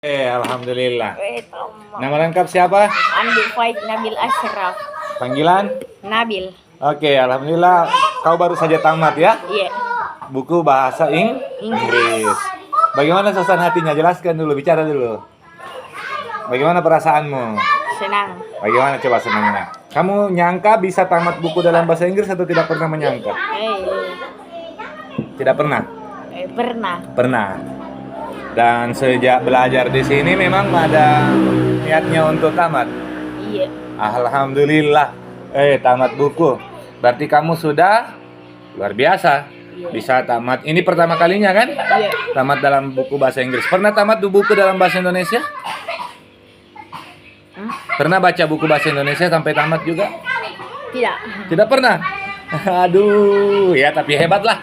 Alhamdulillah. Wait, Oma. Nama lengkap siapa? Andi Faik Nabil Ashraf. Panggilan? Nabil. Oke, alhamdulillah. Kau baru saja tamat ya? Iya. Buku bahasa Inggris. Bagaimana suasana hatinya? Jelaskan dulu, bicara dulu. Bagaimana perasaanmu? Senang. Bagaimana coba senangnya? Kamu nyangka bisa tamat buku dalam bahasa Inggris atau tidak pernah menyangka? Tidak pernah? Pernah. Pernah. Dan sejak belajar di sini memang ada niatnya untuk tamat. Iya. Alhamdulillah. Tamat buku. Berarti kamu sudah luar biasa. Bisa tamat. Ini pertama kalinya kan? Iya. Tamat dalam buku bahasa Inggris. Pernah tamat buku dalam bahasa Indonesia? Pernah baca buku bahasa Indonesia sampai tamat juga? Tidak. Tidak pernah. Aduh, ya tapi hebat lah.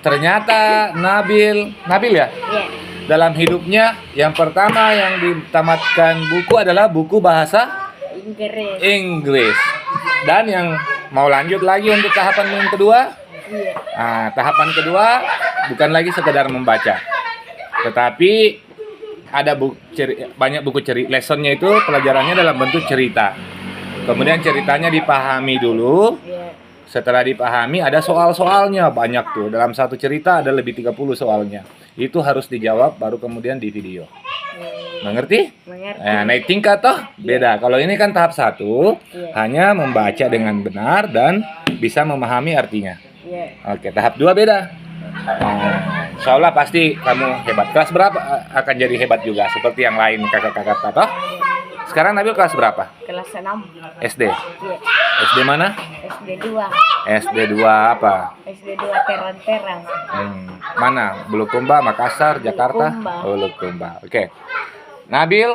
Ternyata Nabil ya? Iya. Dalam hidupnya yang pertama yang ditamatkan buku adalah buku bahasa Inggris. Dan yang mau lanjut lagi untuk tahapan yang kedua? Iya. Nah, tahapan kedua bukan lagi sekedar membaca. Tetapi ada banyak buku cerita. Lessonnya itu pelajarannya dalam bentuk cerita. Kemudian ceritanya dipahami dulu. Iya. Setelah dipahami ada soal-soalnya banyak tuh. Dalam satu cerita ada lebih 30 soalnya. Itu harus dijawab baru kemudian di video. Mengerti? Mengerti. Naik tingkat toh beda. Kalau ini kan tahap 1 hanya membaca dengan benar dan bisa memahami artinya. Iya. Oke, tahap 2 beda. Insya Allah pasti kamu hebat. Kelas berapa akan jadi hebat juga seperti yang lain kakak-kakak toh? Sekarang Nabil kelas berapa? Kelas 6. SD. Iya. SD mana? SD 2. SD 2 apa? SD 2 Terang-Terang. Mana? Bulukumba, Makassar, Jakarta? Bulukumba. Oke. Nabil,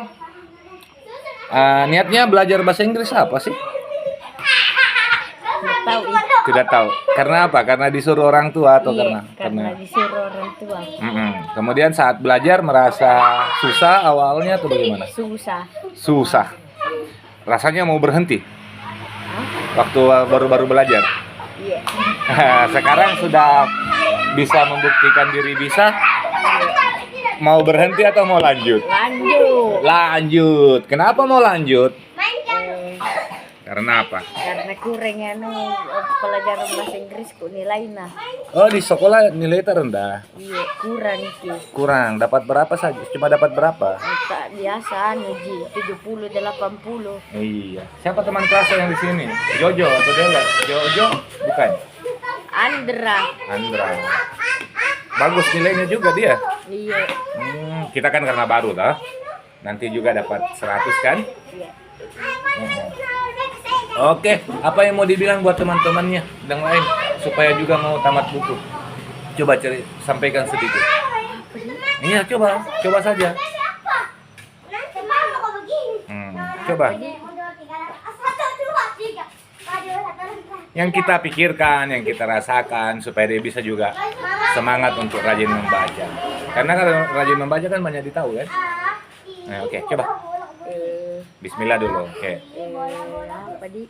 niatnya belajar bahasa Inggris apa sih? Tidak tahu. Tidak tahu. Karena apa? Karena disuruh orang tua atau Iya, karena disuruh orang tua. Kemudian saat belajar merasa susah awalnya atau bagaimana? Susah. Rasanya mau berhenti? Waktu baru-baru belajar? Iya. Sekarang sudah bisa membuktikan diri bisa? Mau berhenti atau mau lanjut? Lanjut. Kenapa mau lanjut? Karena apa? Karena kurangnya pelajaran bahasa Inggris kok nilainya. Oh, di sekolah nilai terendah. Iya, kurang itu. Kurang. Dapat berapa saja? Cuma dapat berapa? Tak biasa Ji, 70 80. Iya. Siapa teman kelas yang di sini? Jojo atau Dela? Jojo? Bukan. Andra. Bagus nilainya juga dia. Iya. Kita kan karena baru toh. Nanti juga dapat 100 kan? Iya. Oke, apa yang mau dibilang buat teman-temannya yang lain supaya juga mau tamat buku? Coba sampaikan sedikit. Iya, coba saja. Coba. Yang kita pikirkan, yang kita rasakan supaya dia bisa juga semangat untuk rajin membaca. Karena kalau rajin membaca kan banyak ditahu kan? Nah, oke, coba. Bismillah dulu, oke. Apa di?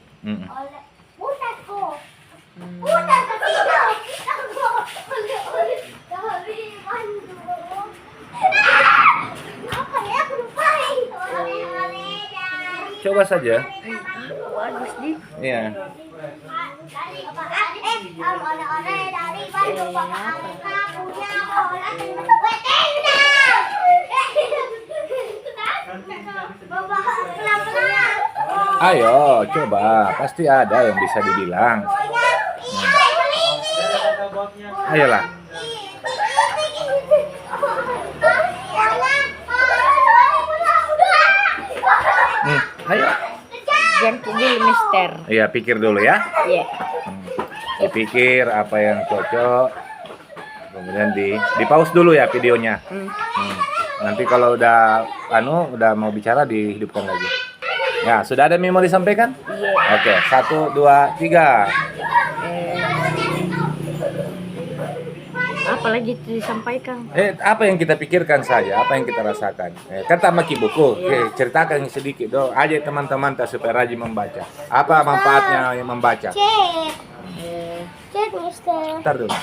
Coba saja. Bagus di. Iya. Ayo, coba. Pasti ada yang bisa dibilang. Ayolah. Ayo. Jangan dulu, Mister. Iya, pikir dulu ya. Iya. Dipikir apa yang cocok. Kemudian di pause dulu ya videonya. Nanti kalau udah mau bicara dihidupkan lagi. Ya, sudah ada yang mau disampaikan? Iya. Oke, 1 2 3. Apalagi disampaikan? Apa yang kita pikirkan saja, apa yang kita rasakan. Kan tamaki buku. Ceritakan sedikit dong aja teman-teman supaya rajin membaca. Apa manfaatnya yang membaca? Cek, Mister. Ntar dulu.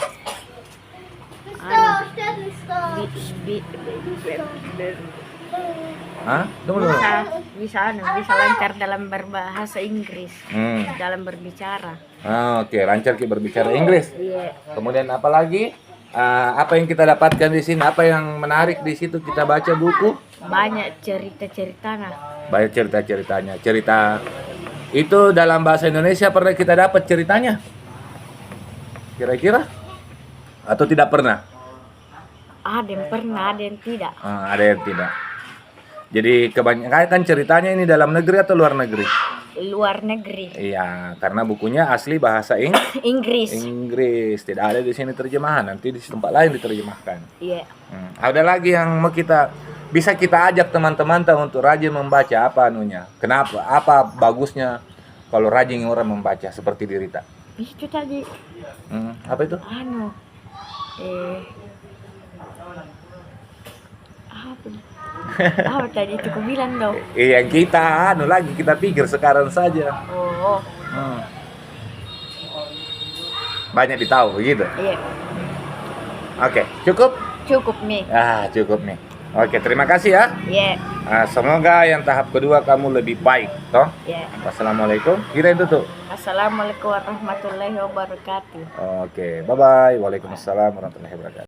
Hah? Tunggu dulu. Bisa lancar dalam berbahasa Inggris, dalam berbicara. Oke, lancar kita berbicara Inggris. Iya. Kemudian apa lagi? Apa yang kita dapatkan di sini? Apa yang menarik di situ? Kita baca buku. Banyak cerita-ceritanya. Banyak cerita-ceritanya. Cerita itu dalam bahasa Indonesia pernah kita dapat ceritanya? Kira-kira? Atau tidak pernah? Ada yang pernah, ada yang tidak. Ada yang tidak. Jadi kebanyakan kan ceritanya ini dalam negeri atau luar negeri? Luar negeri. Iya, karena bukunya asli bahasa Inggris. Inggris. Tidak ada di sini terjemahan, nanti di tempat lain diterjemahkan. Iya. Ada lagi yang mau bisa kita ajak teman-teman untuk rajin membaca apa anunya? Kenapa? Apa bagusnya kalau rajin orang membaca seperti Dirita? Itu tadi. Apa itu? Apa tadi itu aku bilang dong? Yang kita kita pikir sekarang saja. Oh. Banyak ditahu begitu. Iya. Oke, cukup? Cukup nih. Cukup nih. Oke, terima kasih ya. Iya. Semoga yang tahap kedua kamu lebih baik, toh. Iya. Wassalamualaikum. Kita itu tuh. Assalamualaikum warahmatullahi wabarakatuh. Oke, bye bye. Waalaikumsalam warahmatullahi wabarakatuh.